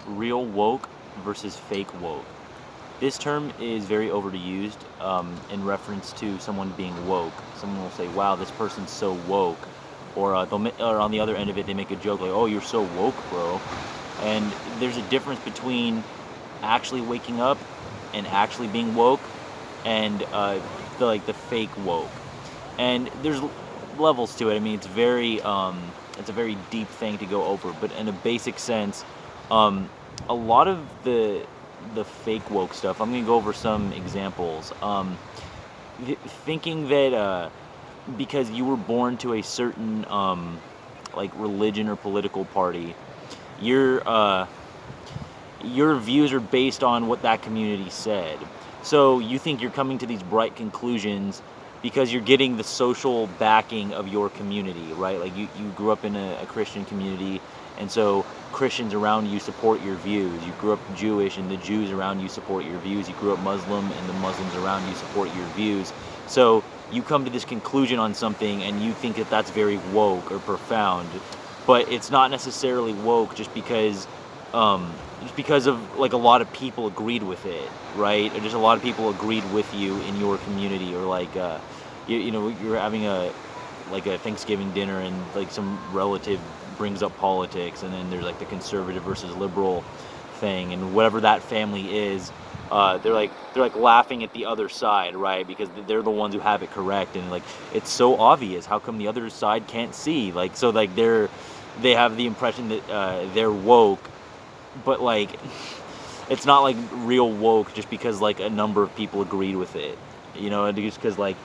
real woke versus fake woke. This term is very overused in reference to someone being woke. Someone will say, "Wow, this person's so woke," or or on the other end of it, they make a joke like, "Oh, you're so woke, bro." And there's a difference between actually waking up and actually being woke, and the fake woke. And there's levels to it. I mean, it's a very deep thing to go over, but in a basic sense, um, a lot of the fake woke stuff. I'm gonna go over some examples. Thinking that because you were born to a certain like religion or political party, your your views are based on what that community said. So you think you're coming to these bright conclusions because you're getting the social backing of your community, right? Like you grew up in a Christian community, and so Christians around you support your views. You grew up Jewish, and the Jews around you support your views. You grew up Muslim, and the Muslims around you support your views. So you come to this conclusion on something, and you think that that's very woke or profound, but it's not necessarily woke just because of like a lot of people agreed with it, right? Or just a lot of people agreed with you in your community, or like you know, you're having a like a Thanksgiving dinner, and like some relative brings up politics, and then there's like the conservative versus liberal thing, and whatever that family is, they're like laughing at the other side, right? Because they're the ones who have it correct, and like it's so obvious. How come the other side can't see? Like so, like they have the impression that they're woke, but like it's not like real woke just because like a number of people agreed with it, you know, and just because like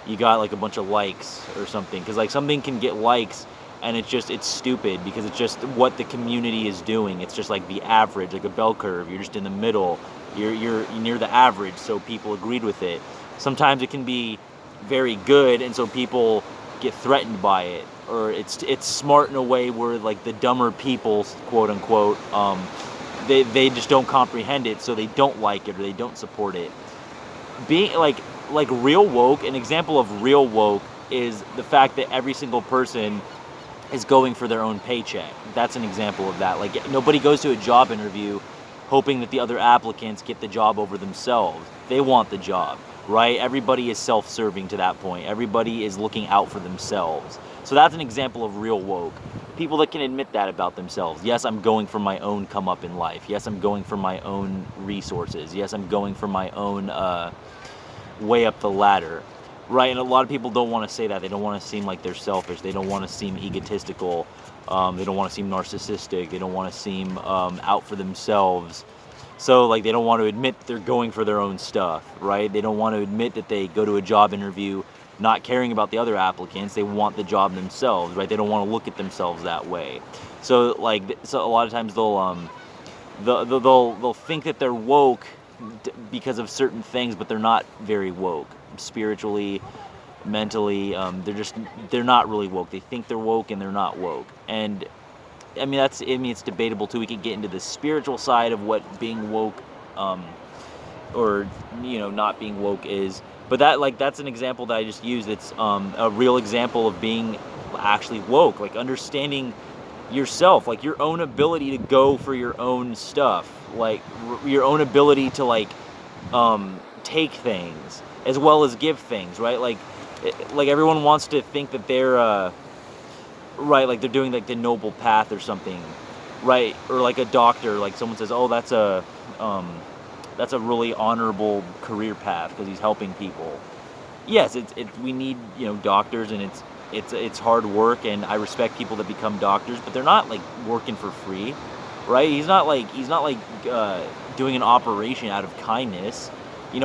you got like a bunch of likes or something, because like something can get likes, and it's stupid because it's just what the community is doing. It's just like the average, like a bell curve. You're just in the middle. You're near the average, so people agreed with it. Sometimes it can be very good, and so people get threatened by it, or it's smart in a way where like the dumber people, quote unquote, they just don't comprehend it, so they don't like it or they don't support it. Being like real woke, an example of real woke is the fact that every single person is going for their own paycheck. That's an example of that. Like nobody goes to a job interview hoping that the other applicants get the job over themselves. They want the job, right? Everybody is self-serving to that point. Everybody is looking out for themselves. So that's an example of real woke. People that can admit that about themselves. Yes, I'm going for my own come up in life. Yes, I'm going for my own resources. Yes, I'm going for my own way up the ladder, right? And a lot of people don't want to say that. They don't want to seem like they're selfish. They don't want to seem egotistical. They don't want to seem narcissistic. They don't want to seem out for themselves. So like they don't want to admit they're going for their own stuff, right? They don't want to admit that they go to a job interview not caring about the other applicants. They want the job themselves, right? They don't want to look at themselves that way. So a lot of times they'll think that they're woke because of certain things, but they're not very woke spiritually, mentally. They're not really woke. They think they're woke and they're not woke. And it's debatable too. We could get into the spiritual side of what being woke, or not being woke is. But that's an example that I just used. It's a real example of being actually woke, like understanding yourself, like your own ability to go for your own stuff, like your own ability to take things as well as give things, right? Like everyone wants to think that they're right, like they're doing like the noble path or something, right? Or like a doctor, like someone says, oh, that's a really honorable career path because he's helping people. Yes, we need doctors, and it's hard work, and I respect people that become doctors, but they're not like working for free, right? He's not like doing an operation out of kindness. He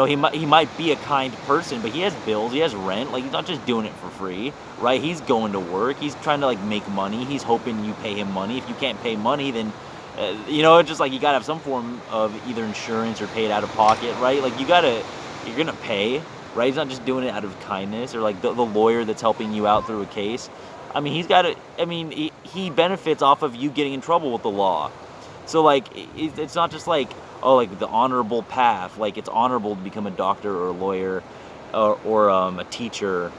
might be a kind person, but he has bills, he has rent. Like he's not just doing it for free, right? He's going to work. He's trying to like make money. He's hoping you pay him money. If you can't pay money, then it's just like you gotta have some form of either insurance or pay it out of pocket, right? Like you're gonna pay, right? He's not just doing it out of kindness, or like the lawyer that's helping you out through a case. I mean, he benefits off of you getting in trouble with the law. So like it's not just like, oh, like the honorable path. Like it's honorable to become a doctor or a lawyer, or a teacher,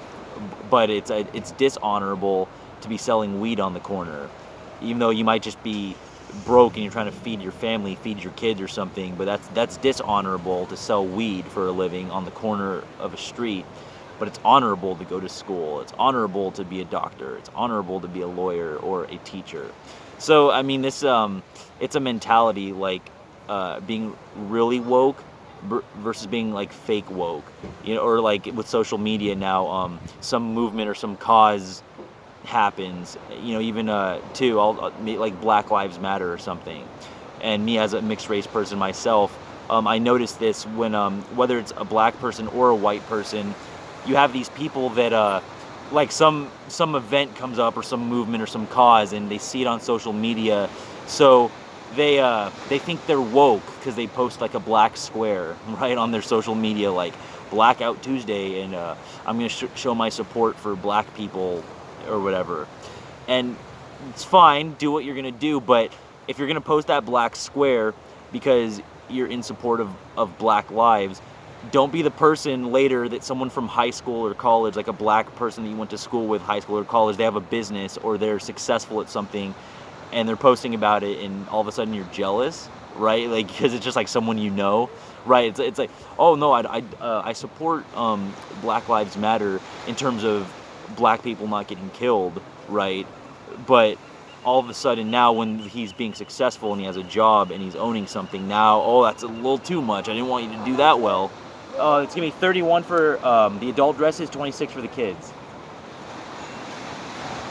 but it's dishonorable to be selling weed on the corner, even though you might just be broke and you're trying to feed your family, feed your kids or something, but that's dishonorable to sell weed for a living on the corner of a street. But it's honorable to go to school. It's honorable to be a doctor. It's honorable to be a lawyer or a teacher. So I mean, this it's a mentality like being really woke versus being like fake woke, you know, or like with social media now, some movement or some cause happens, you know, even too, like Black Lives Matter or something. And me as a mixed race person myself, I noticed this when whether it's a black person or a white person, you have these people that like some event comes up or some movement or some cause, and they see it on social media, so they think they're woke because they post like a black square right on their social media, like Blackout Tuesday, and I'm gonna show my support for black people or whatever. And it's fine, do what you're gonna do, but if you're gonna post that black square because you're in support of black lives, don't be the person later that someone from high school or college, like a black person that you went to school with, high school or college, they have a business or they're successful at something and they're posting about it, and all of a sudden you're jealous, right? Like, because it's just like someone you know, right? It's like, oh no, I support Black Lives Matter in terms of black people not getting killed, right? But all of a sudden now, when he's being successful and he has a job and he's owning something, now, oh, that's a little too much. I didn't want you to do that well. It's gonna be 31 for the adult dresses, 26 for the kids.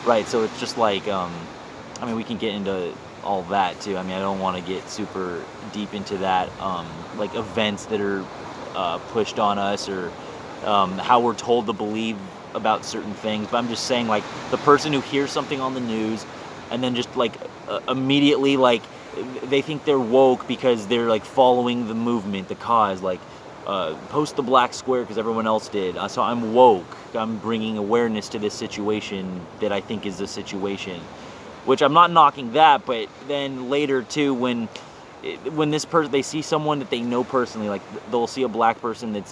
Right, so it's just like, I mean, we can get into all that too. I mean, I don't want to get super deep into that, like events that are pushed on us, or how we're told to believe about certain things. But I'm just saying, like, the person who hears something on the news and then just like immediately, like, they think they're woke because they're like following the movement, the cause, like, post the black square because everyone else did. So I'm woke. I'm bringing awareness to this situation that I think is the situation. Which I'm not knocking that, but then later too, when this person, they see someone that they know personally, like they'll see a black person that's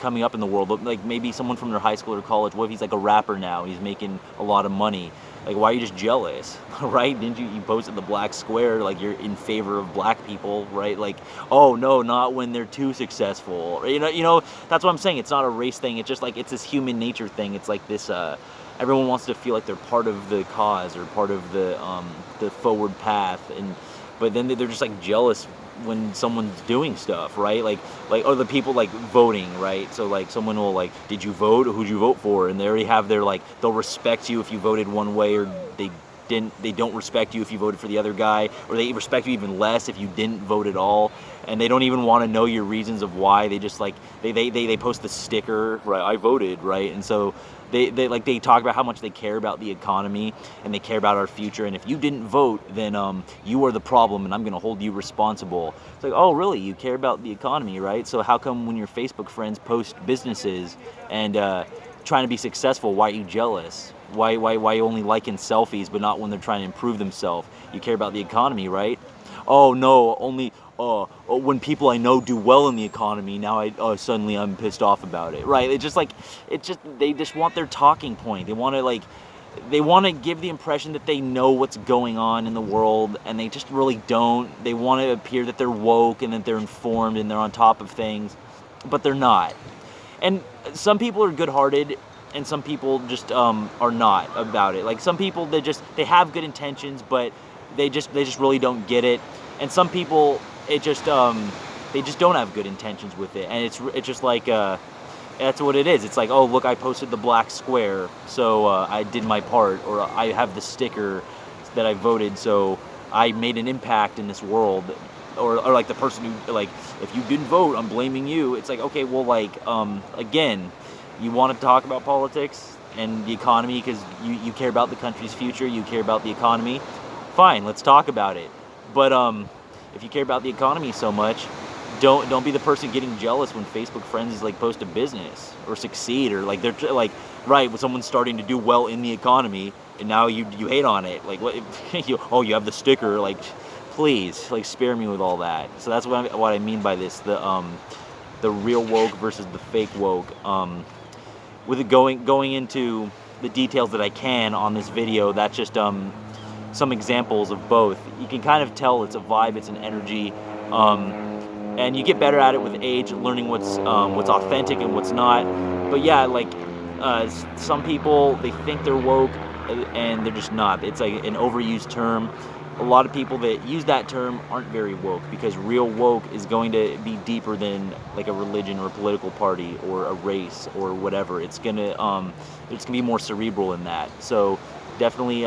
coming up in the world, like maybe someone from their high school or college. What if he's like a rapper now? He's making a lot of money. Like, why are you just jealous, right? Didn't you posted the black square, like you're in favor of black people, right? Like, oh no, not when they're too successful. You know, that's what I'm saying. It's not a race thing. It's just like, it's this human nature thing. It's like this, everyone wants to feel like they're part of the cause or part of the forward path, but then they're just like jealous when someone's doing stuff, right? Like or the people like voting, right? So like someone will like, did you vote? Who'd you vote for? And they already have their, like, they'll respect you if you voted one way, or they don't respect you if you voted for the other guy, or they respect you even less if you didn't vote at all. And they don't even want to know your reasons of why. They just like they post the sticker, right? I voted, right? And so they talk about how much they care about the economy and they care about our future. And if you didn't vote, then you are the problem, and I'm going to hold you responsible. It's like, oh really? You care about the economy, right? So how come when your Facebook friends post businesses and trying to be successful, why are you jealous? Why you only liking selfies, but not when they're trying to improve themselves? You care about the economy, right? Oh no, only when people I know do well in the economy, now suddenly I'm pissed off about it, right? They just want their talking point. They want to give the impression that they know what's going on in the world, and they just really don't. They want to appear that they're woke and that they're informed and they're on top of things, but they're not. And some people are good-hearted, and some people just are not about it. Like, some people, they have good intentions, but they just really don't get it. And some people, they just don't have good intentions with it, and it's just like that's what it is. It's like, oh look, I posted the black square, so I did my part, or I have the sticker that I voted, so I made an impact in this world. Or like the person who, like, if you didn't vote, I'm blaming you. It's like, okay, well, like, again, you want to talk about politics and the economy because you care about the country's future, you care about the economy. Fine, let's talk about it. But if you care about the economy so much, don't be the person getting jealous when Facebook friends like post a business or succeed, or like they're like, right, when someone's starting to do well in the economy, and now you hate on it. Like, what? You have the sticker, like. Please, like, spare me with all that. So that's what I mean by this, the real woke versus the fake woke. With it going into the details that I can on this video, that's just some examples of both. You can kind of tell it's a vibe, it's an energy, um, and you get better at it with age, learning what's authentic and what's not. But yeah, like some people, they think they're woke, and they're just not. It's like an overused term. A lot of people that use that term aren't very woke, because real woke is going to be deeper than like a religion or a political party or a race or whatever. It's gonna be more cerebral in that. So definitely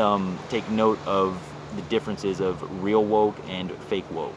take note of the differences of real woke and fake woke.